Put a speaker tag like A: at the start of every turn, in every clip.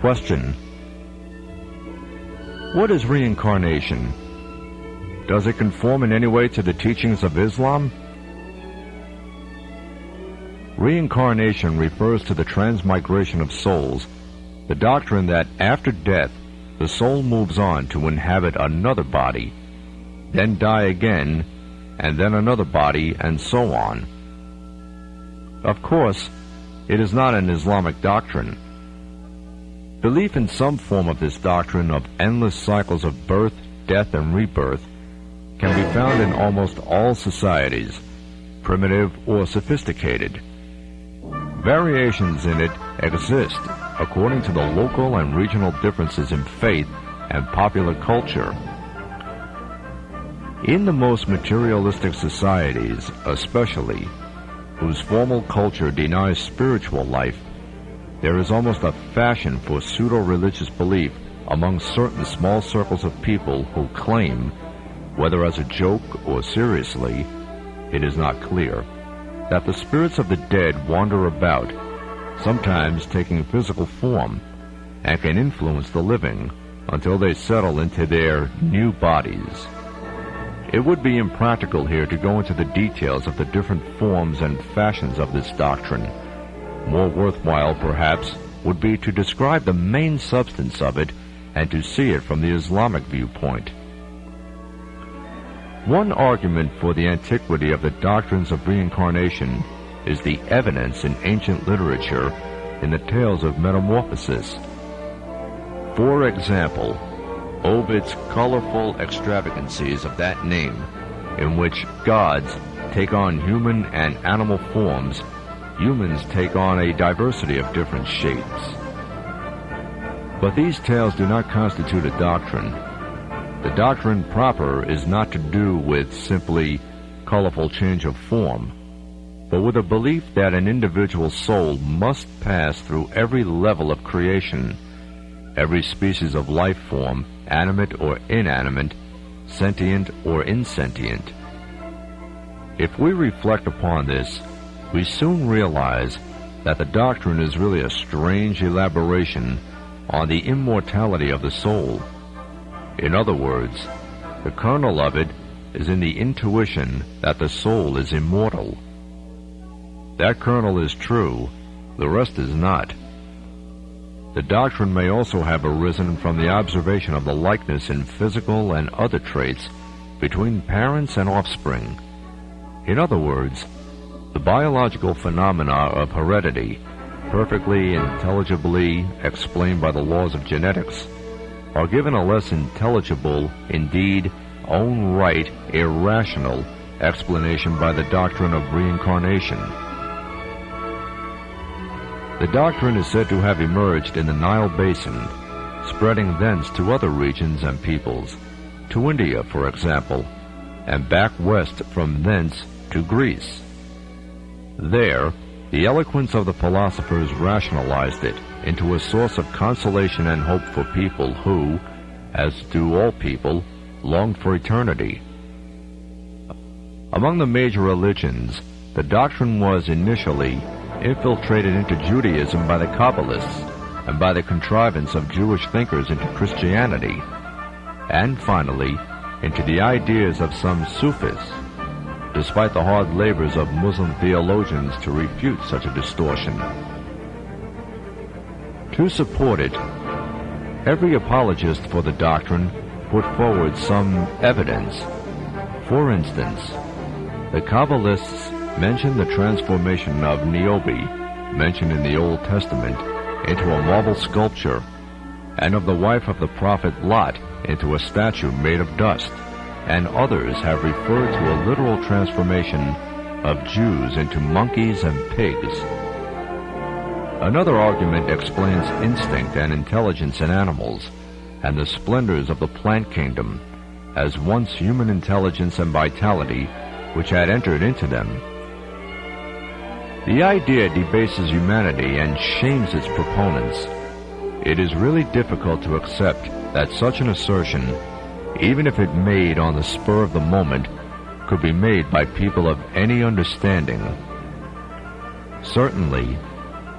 A: Question: what is reincarnation? Does it conform in any way to the teachings of Islam? Reincarnation refers to the transmigration of souls, the doctrine that after death, the soul moves on to inhabit another body, then die again, and then another body, and so on. Of course, it is not an Islamic doctrine. Belief in some form of this doctrine of endless cycles of birth, death, and rebirth can be found in almost all societies, primitive or sophisticated. Variations in it exist according to the local and regional differences in faith and popular culture. In the most materialistic societies, especially, whose formal culture denies spiritual life, there is almost a fashion for pseudo-religious belief among certain small circles of people who claim, whether as a joke or seriously, it is not clear, that the spirits of the dead wander about, sometimes taking physical form, and can influence the living until they settle into their new bodies. It would be impractical here to go into the details of the different forms and fashions of this doctrine. More worthwhile, perhaps, would be to describe the main substance of it and to see it from the Islamic viewpoint. One argument for the antiquity of the doctrines of reincarnation is the evidence in ancient literature in the tales of metamorphosis. For example, Ovid's colorful extravagancies of that name, in which gods take on human and animal forms, humans take on a diversity of different shapes. But these tales do not constitute a doctrine. The doctrine proper is not to do with simply colorful change of form, but with a belief that an individual soul must pass through every level of creation, every species of life form, animate or inanimate, sentient or insentient. If we reflect upon this, we soon realize that the doctrine is really a strange elaboration on the immortality of the soul. In other words, the kernel of it is in the intuition that the soul is immortal. That kernel is true, the rest is not. The doctrine may also have arisen from the observation of the likeness in physical and other traits between parents and offspring. In other words, the biological phenomena of heredity, perfectly intelligibly explained by the laws of genetics, are given a less intelligible, indeed, own right, irrational explanation by the doctrine of reincarnation. The doctrine is said to have emerged in the Nile Basin, spreading thence to other regions and peoples, to India, for example, and back west from thence to Greece. There, the eloquence of the philosophers rationalized it into a source of consolation and hope for people who, as do all people, longed for eternity. Among the major religions, the doctrine was initially infiltrated into Judaism by the Kabbalists and by the contrivance of Jewish thinkers into Christianity, and finally into the ideas of some Sufis, despite the hard labors of Muslim theologians to refute such a distortion. To support it, every apologist for the doctrine put forward some evidence. For instance, the Kabbalists mention the transformation of Niobe, mentioned in the Old Testament, into a marble sculpture, and of the wife of the prophet Lot into a statue made of dust, and others have referred to a literal transformation of Jews into monkeys and pigs. Another argument explains instinct and intelligence in animals, and the splendors of the plant kingdom, as once human intelligence and vitality which had entered into them. The idea debases humanity and shames its proponents. It is really difficult to accept that such an assertion, even if it made on the spur of the moment, could be made by people of any understanding. Certainly,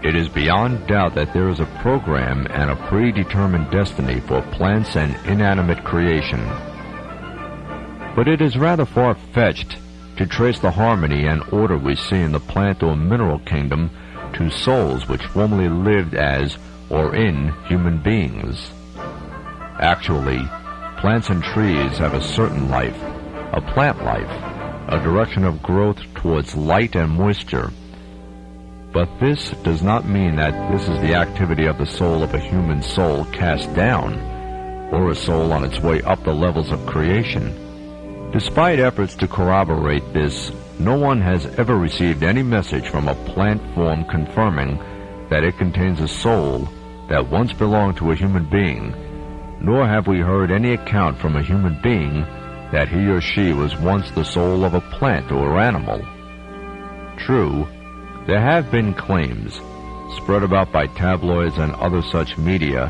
A: It is beyond doubt that there is a program and a predetermined destiny for plants and inanimate creation. But it is rather far-fetched to trace the harmony and order we see in the plant or mineral kingdom to souls which formerly lived as or in human beings. Actually, plants and trees have a certain life, a plant life, a direction of growth towards light and moisture. But this does not mean that this is the activity of the soul of a human soul cast down, or a soul on its way up the levels of creation. Despite efforts to corroborate this, no one has ever received any message from a plant form confirming that it contains a soul that once belonged to a human being, nor have we heard any account from a human being that he or she was once the soul of a plant or animal. True, there have been claims, spread about by tabloids and other such media,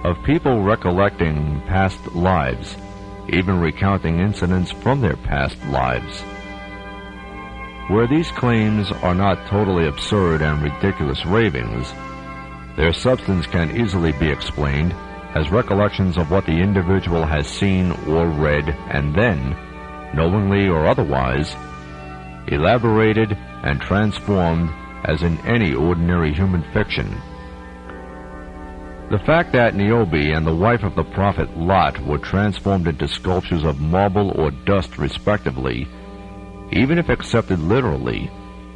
A: of people recollecting past lives, even recounting incidents from their past lives. Where these claims are not totally absurd and ridiculous ravings, their substance can easily be explained as recollections of what the individual has seen or read, and then, knowingly or otherwise, elaborated and transformed as in any ordinary human fiction. The fact that Niobe and the wife of the prophet Lot were transformed into sculptures of marble or dust respectively, even if accepted literally,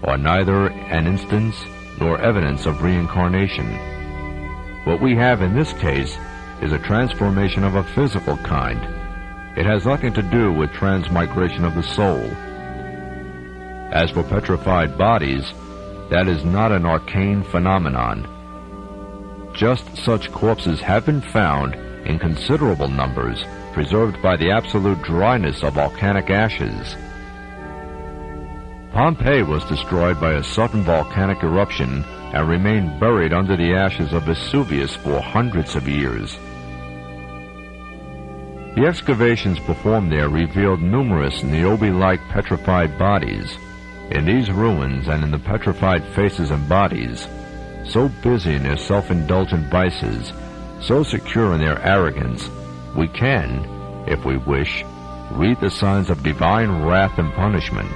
A: are neither an instance nor evidence of reincarnation. What we have in this case is a transformation of a physical kind. It has nothing to do with transmigration of the soul. As for petrified bodies, that is not an arcane phenomenon. Just such corpses have been found in considerable numbers, preserved by the absolute dryness of volcanic ashes. Pompeii was destroyed by a sudden volcanic eruption and remained buried under the ashes of Vesuvius for hundreds of years. The excavations performed there revealed numerous Niobe-like petrified bodies. In these ruins and in the petrified faces and bodies, so busy in their self-indulgent vices, so secure in their arrogance, we can, if we wish, read the signs of divine wrath and punishment.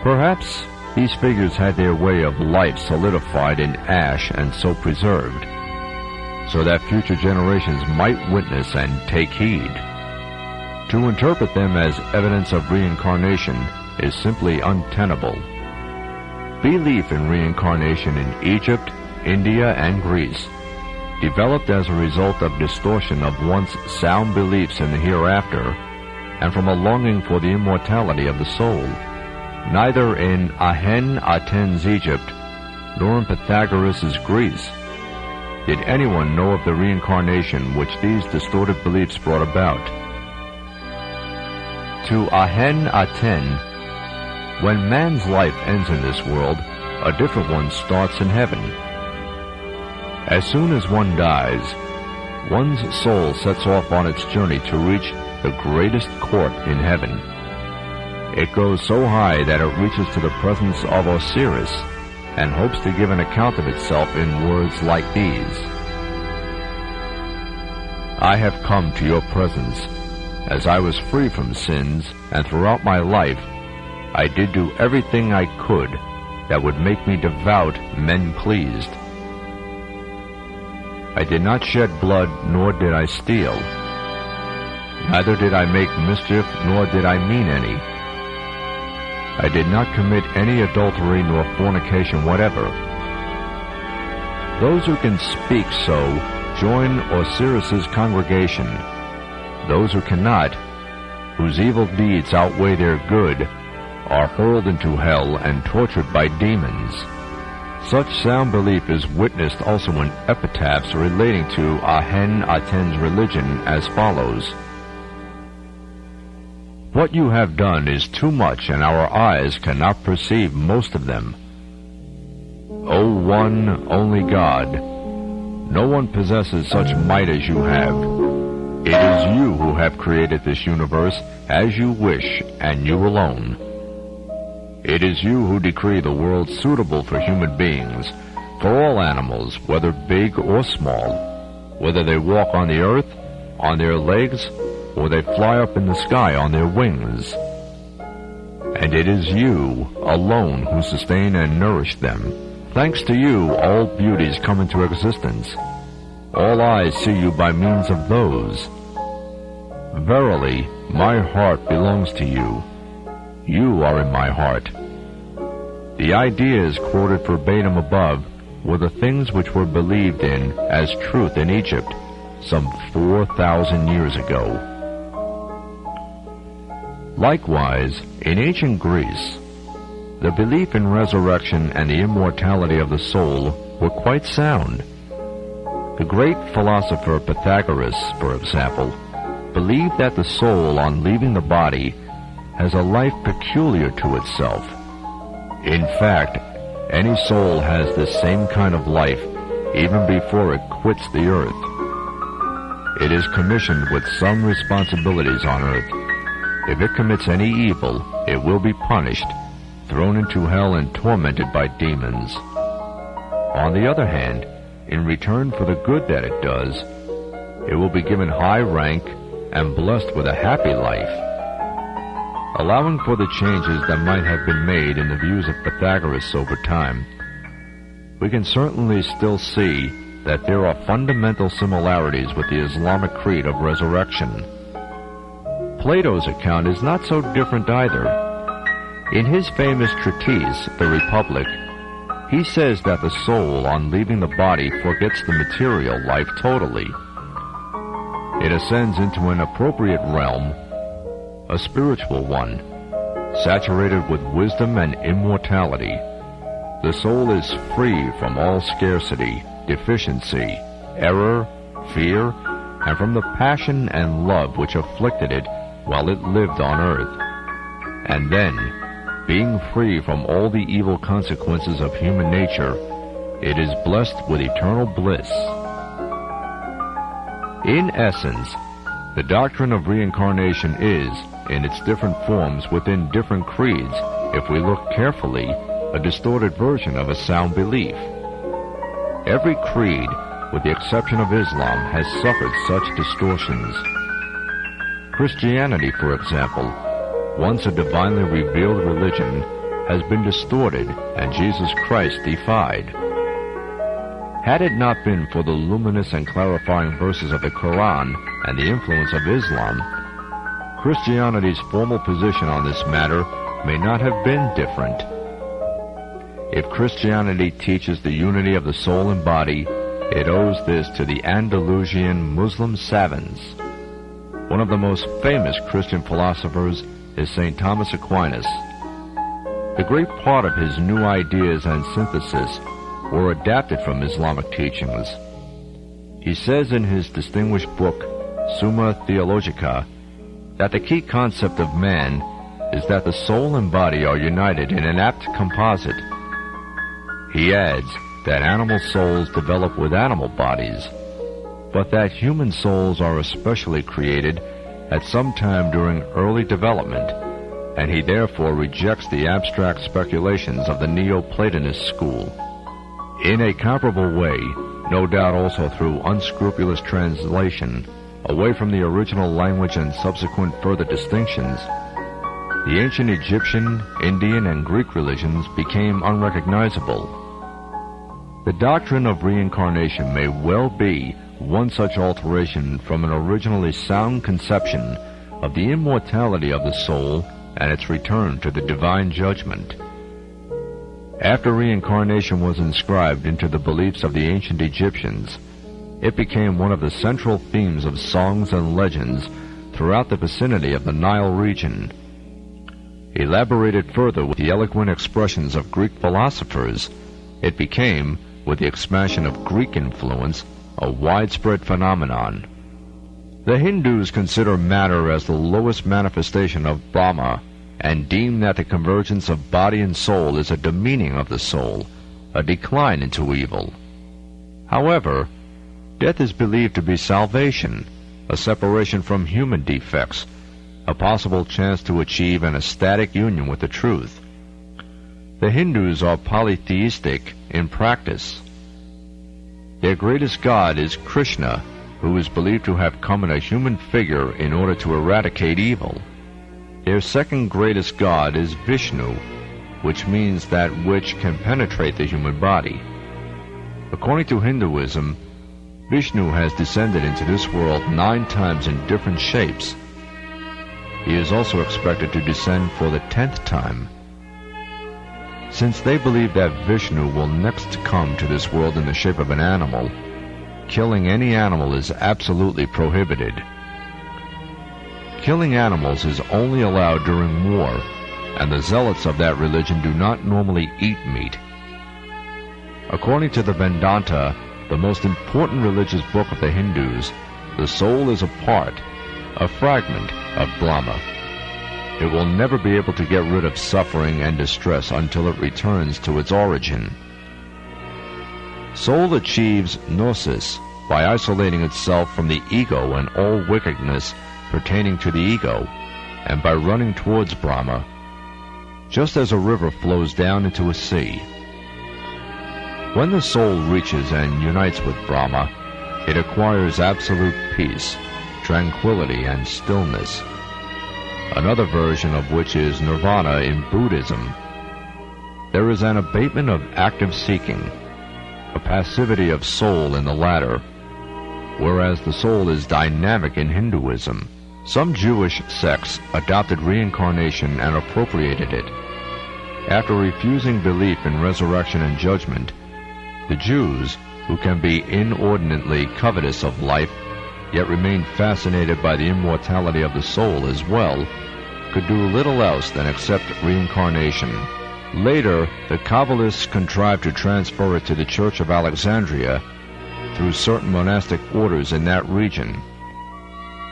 A: Perhaps these figures had their way of life solidified in ash and so preserved, so that future generations might witness and take heed. To interpret them as evidence of reincarnation is simply untenable. Belief in reincarnation in Egypt, India, and Greece, developed as a result of distortion of once sound beliefs in the hereafter, and from a longing for the immortality of the soul. Neither in Ahen's Egypt, nor in Pythagoras' Greece, did anyone know of the reincarnation which these distorted beliefs brought about. To Aten, when man's life ends in this world, a different one starts in heaven. As soon as one dies, one's soul sets off on its journey to reach the greatest court in heaven. It goes so high that it reaches to the presence of Osiris and hopes to give an account of itself in words like these: I have come to your presence, as I was free from sins, and throughout my life I did do everything I could that would make me devout, men pleased. I did not shed blood, nor did I steal. Neither did I make mischief, nor did I mean any. I did not commit any adultery nor fornication whatever. Those who can speak so join Osiris's congregation. Those who cannot, whose evil deeds outweigh their good, are hurled into hell and tortured by demons. Such sound belief is witnessed also in epitaphs relating to Aten's religion as follows: What you have done is too much, and our eyes cannot perceive most of them. O one, only God, no one possesses such might as you have. It is you who have created this universe as you wish, and you alone. It is you who decree the world suitable for human beings, for all animals, whether big or small, whether they walk on the earth, on their legs, or they fly up in the sky on their wings. And it is you alone who sustain and nourish them. Thanks to you, all beauties come into existence. All eyes see you by means of those. Verily, my heart belongs to you. You are in my heart. The ideas quoted verbatim above were the things which were believed in as truth in Egypt some 4,000 years ago. Likewise, in ancient Greece, the belief in resurrection and the immortality of the soul were quite sound. The great philosopher Pythagoras, for example, believed that the soul, on leaving the body, has a life peculiar to itself. In fact, any soul has this same kind of life even before it quits the earth. It is commissioned with some responsibilities on earth. If it commits any evil, it will be punished, thrown into hell and tormented by demons. On the other hand, in return for the good that it does, it will be given high rank and blessed with a happy life. Allowing for the changes that might have been made in the views of Pythagoras over time, we can certainly still see that there are fundamental similarities with the Islamic creed of resurrection. Plato's account is not so different either. In his famous treatise, The Republic, he says that the soul, on leaving the body, forgets the material life totally. It ascends into an appropriate realm, a spiritual one, saturated with wisdom and immortality. The soul is free from all scarcity, deficiency, error, fear, and from the passion and love which afflicted it while it lived on earth. And then, being free from all the evil consequences of human nature, it is blessed with eternal bliss. In essence, the doctrine of reincarnation is, in its different forms within different creeds, if we look carefully, a distorted version of a sound belief. Every creed, with the exception of Islam, has suffered such distortions. Christianity, for example, once a divinely revealed religion, has been distorted and Jesus Christ defied. Had it not been for the luminous and clarifying verses of the Quran and the influence of Islam, Christianity's formal position on this matter may not have been different. If Christianity teaches the unity of the soul and body, it owes this to the Andalusian Muslim savants. One of the most famous Christian philosophers is St. Thomas Aquinas. The great part of his new ideas and synthesis were adapted from Islamic teachings. He says in his distinguished book, Summa Theologica, that the key concept of man is that the soul and body are united in an apt composite. He adds that animal souls develop with animal bodies, but that human souls are especially created at some time during early development, and he therefore rejects the abstract speculations of the Neoplatonist school. In a comparable way, no doubt also through unscrupulous translation, away from the original language and subsequent further distinctions, the ancient Egyptian, Indian, and Greek religions became unrecognizable. The doctrine of reincarnation may well be one such alteration from an originally sound conception of the immortality of the soul and its return to the divine judgment. After reincarnation was inscribed into the beliefs of the ancient Egyptians, it became one of the central themes of songs and legends throughout the vicinity of the Nile region. Elaborated further with the eloquent expressions of Greek philosophers, it became, with the expansion of Greek influence, a widespread phenomenon. The Hindus consider matter as the lowest manifestation of Brahma, and deem that the convergence of body and soul is a demeaning of the soul, a decline into evil. However, death is believed to be salvation, a separation from human defects, a possible chance to achieve an ecstatic union with the truth. The Hindus are polytheistic in practice. Their greatest god is Krishna, who is believed to have come in a human figure in order to eradicate evil. Their second greatest god is Vishnu, which means that which can penetrate the human body. According to Hinduism, Vishnu has descended into this world 9 times in different shapes. He is also expected to descend for the 10th time. Since they believe that Vishnu will next come to this world in the shape of an animal, killing any animal is absolutely prohibited. Killing animals is only allowed during war, and the zealots of that religion do not normally eat meat. According to the Vedanta, the most important religious book of the Hindus, the soul is a part, a fragment of Brahma. It will never be able to get rid of suffering and distress until it returns to its origin. Soul achieves gnosis by isolating itself from the ego and all wickedness pertaining to the ego, and by running towards Brahma, just as a river flows down into a sea. When the soul reaches and unites with Brahma, it acquires absolute peace, tranquility, and stillness, another version of which is nirvana in Buddhism. There is an abatement of active seeking, a passivity of soul in the latter, whereas the soul is dynamic in Hinduism. Some Jewish sects adopted reincarnation and appropriated it. After refusing belief in resurrection and judgment, the Jews, who can be inordinately covetous of life, yet remain fascinated by the immortality of the soul as well, could do little else than accept reincarnation. Later, the Kabbalists contrived to transfer it to the Church of Alexandria through certain monastic orders in that region.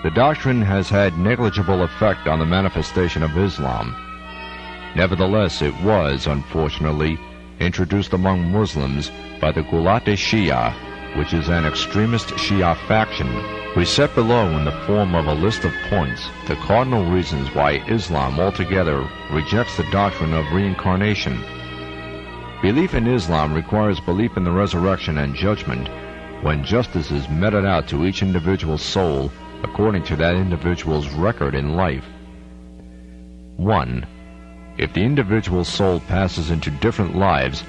A: The doctrine has had negligible effect on the manifestation of Islam. Nevertheless, it was, unfortunately, introduced among Muslims by the Gulate Shia, which is an extremist Shia faction. We set below in the form of a list of points the cardinal reasons why Islam altogether rejects the doctrine of reincarnation. Belief in Islam requires belief in the resurrection and judgment, when justice is meted out to each individual soul according to that individual's record in life. 1. If the individual soul passes into different lives,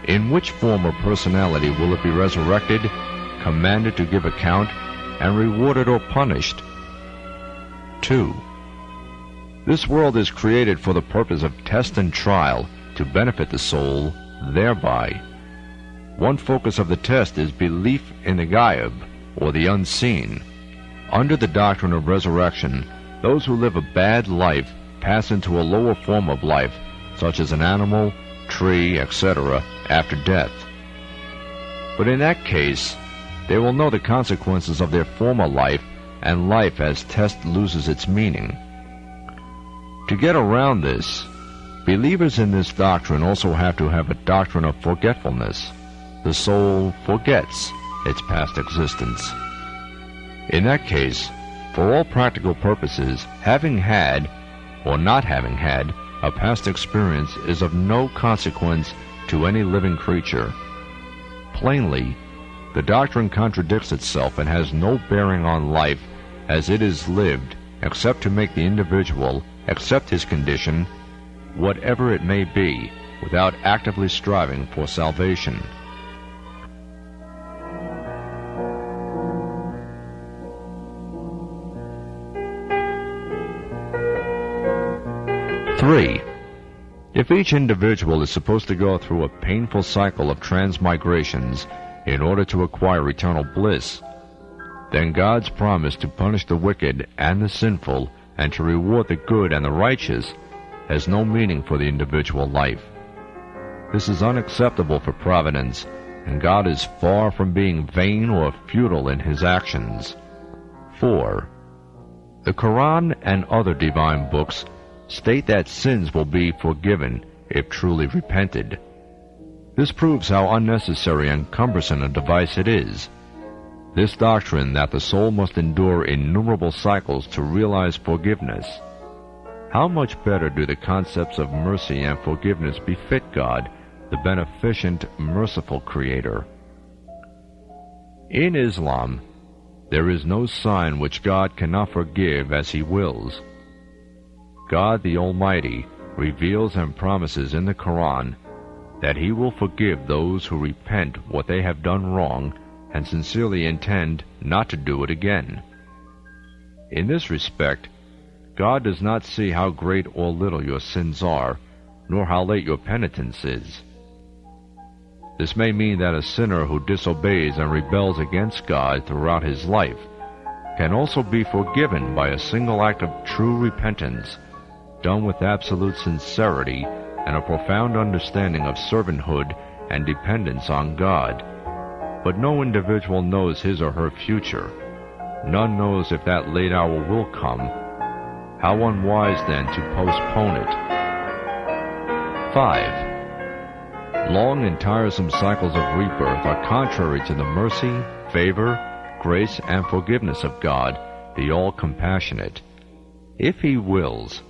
A: in which form or personality will it be resurrected, commanded to give account, and rewarded or punished? 2. This world is created for the purpose of test and trial to benefit the soul thereby. One focus of the test is belief in the Ghaib, or the unseen. Under the doctrine of resurrection, those who live a bad life pass into a lower form of life, such as an animal, tree, etc., after death. But in that case, they will know the consequences of their former life, and life as test loses its meaning. To get around this, believers in this doctrine also have to have a doctrine of forgetfulness. The soul forgets its past existence. In that case, for all practical purposes, having had or not having had a past experience is of no consequence to any living creature. Plainly, the doctrine contradicts itself and has no bearing on life as it is lived, except to make the individual accept his condition, whatever it may be, without actively striving for salvation. Three, if each individual is supposed to go through a painful cycle of transmigrations in order to acquire eternal bliss, then God's promise to punish the wicked and the sinful and to reward the good and the righteous has no meaning for the individual life. This is unacceptable for providence, and God is far from being vain or futile in his actions. 4. The Quran and other divine books state that sins will be forgiven if truly repented. This proves how unnecessary and cumbersome a device it is. This doctrine that the soul must endure innumerable cycles to realize forgiveness. how much better do the concepts of mercy and forgiveness befit God, the beneficent, merciful Creator? In Islam, there is no sign which God cannot forgive as He wills. God the Almighty reveals and promises in the Quran that He will forgive those who repent what they have done wrong and sincerely intend not to do it again. In this respect, God does not see how great or little your sins are, nor how late your penitence is. This may mean that a sinner who disobeys and rebels against God throughout his life can also be forgiven by a single act of true repentance, done with absolute sincerity and a profound understanding of servanthood and dependence on God. But no individual knows his or her future. None knows if that late hour will come. How unwise, then, to postpone it. 5. Long and tiresome cycles of rebirth are contrary to the mercy, favor, grace, and forgiveness of God, the all-compassionate. If He wills,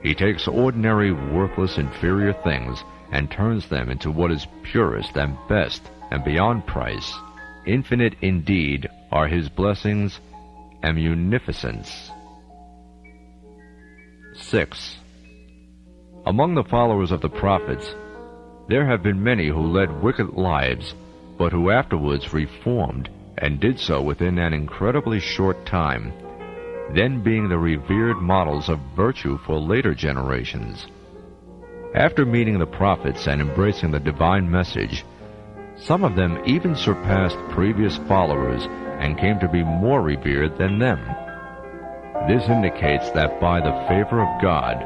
A: He takes ordinary, worthless, inferior things and turns them into what is purest and best and beyond price. Infinite indeed are His blessings and munificence. 6. Among the followers of the prophets, there have been many who led wicked lives, but who afterwards reformed, and did so within an incredibly short time, then being the revered models of virtue for later generations. After meeting the prophets and embracing the divine message, some of them even surpassed previous followers and came to be more revered than them. This indicates that by the favor of God,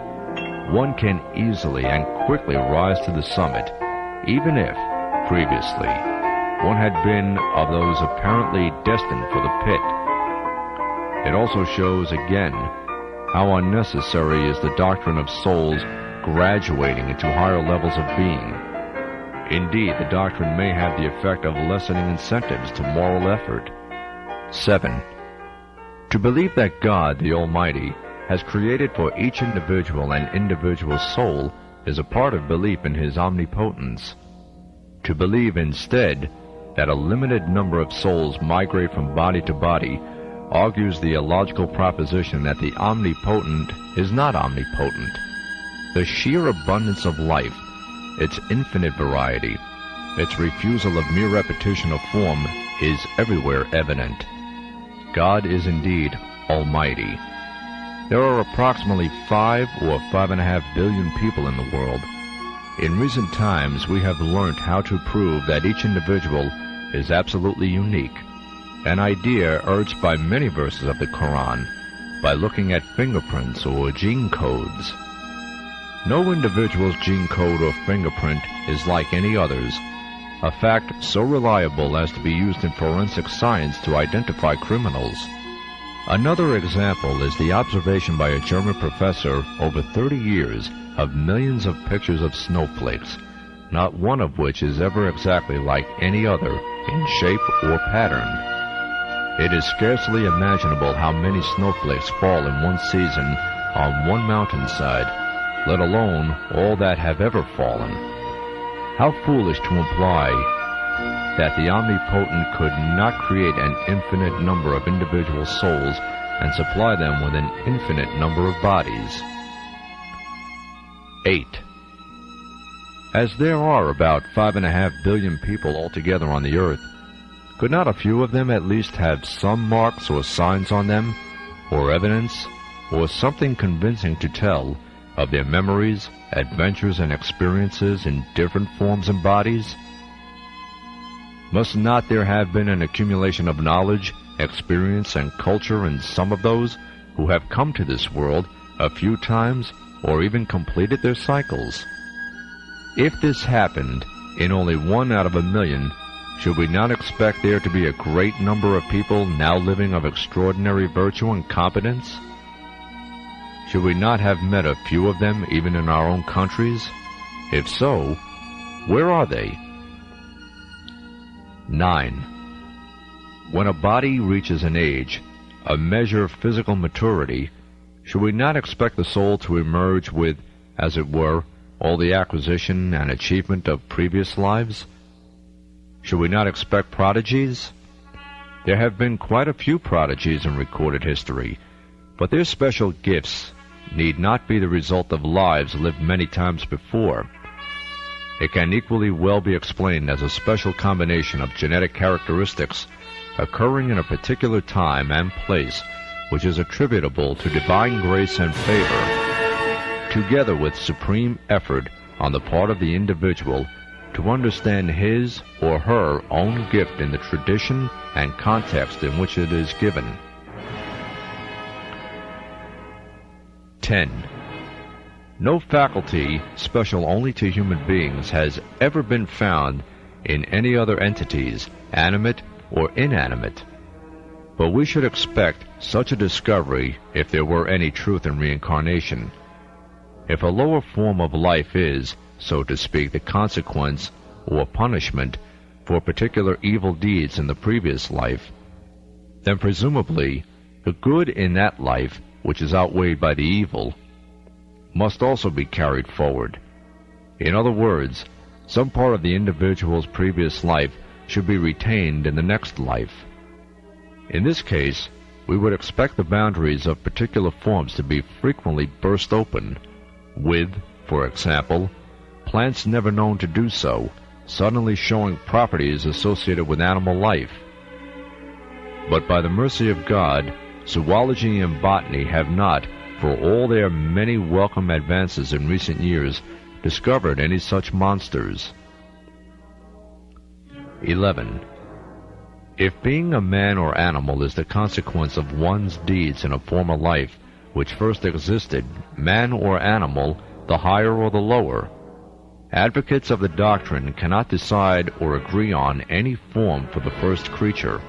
A: one can easily and quickly rise to the summit, even if, previously, one had been of those apparently destined for the pit. It also shows again how unnecessary is the doctrine of souls graduating into higher levels of being. Indeed, the doctrine may have the effect of lessening incentives to moral effort. 7. To believe that God, the Almighty, has created for each individual and individual soul is a part of belief in His omnipotence. To believe instead that a limited number of souls migrate from body to body argues the illogical proposition that the omnipotent is not omnipotent. The sheer abundance of life, its infinite variety, its refusal of mere repetition of form is everywhere evident. God is indeed Almighty. There are approximately 5 or 5.5 billion people in the world. In recent times, we have learnt how to prove that each individual is absolutely unique, an idea urged by many verses of the Quran, by looking at fingerprints or gene codes. No individual's gene code or fingerprint is like any others, a fact so reliable as to be used in forensic science to identify criminals. Another example is the observation by a German professor over 30 years of millions of pictures of snowflakes, not one of which is ever exactly like any other in shape or pattern. It is scarcely imaginable how many snowflakes fall in one season on one mountainside, let alone all that have ever fallen. How foolish to imply that the Omnipotent could not create an infinite number of individual souls and supply them with an infinite number of bodies. 8. As there are about 5.5 billion people altogether on the earth, could not a few of them at least have some marks or signs on them, or evidence, or something convincing to tell of their memories, adventures, and experiences in different forms and bodies? Must not there have been an accumulation of knowledge, experience, and culture in some of those who have come to this world a few times or even completed their cycles? If this happened in only 1 out of a million, should we not expect there to be a great number of people now living of extraordinary virtue and competence? Should we not have met a few of them even in our own countries? If so, where are they? 9. When a body reaches an age, a measure of physical maturity, Should we not expect the soul to emerge with, as it were, all the acquisition and achievement of previous lives? Should we not expect prodigies? There have been quite a few prodigies in recorded history, but their special gifts need not be the result of lives lived many times before. It can equally well be explained as a special combination of genetic characteristics occurring in a particular time and place, which is attributable to divine grace and favor, together with supreme effort on the part of the individual to understand his or her own gift in the tradition and context in which it is given. 10. No faculty special only to human beings has ever been found in any other entities, animate or inanimate. But we should expect such a discovery if there were any truth in reincarnation. If a lower form of life is, so to speak, the consequence or punishment for particular evil deeds in the previous life, then presumably the good in that life, which is outweighed by the evil, must also be carried forward. In other words, some part of the individual's previous life should be retained in the next life. In this case, we would expect the boundaries of particular forms to be frequently burst open, with, for example, plants never known to do so, suddenly showing properties associated with animal life. But by the mercy of God, zoology and botany have not, for all their many welcome advances in recent years, discovered any such monsters. 11. If being a man or animal is the consequence of one's deeds in a former life which first existed, man or animal, the higher or the lower, advocates of the doctrine cannot decide or agree on any form for the first creature,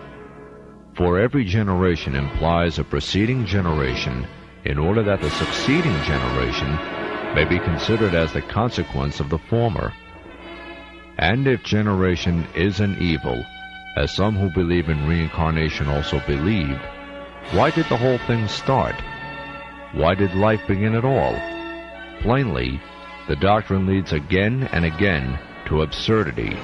A: for every generation implies a preceding generation in order that the succeeding generation may be considered as the consequence of the former. And if generation is an evil, as some who believe in reincarnation also believe, why did the whole thing start? Why did life begin at all? Plainly, the doctrine leads again and again to absurdity.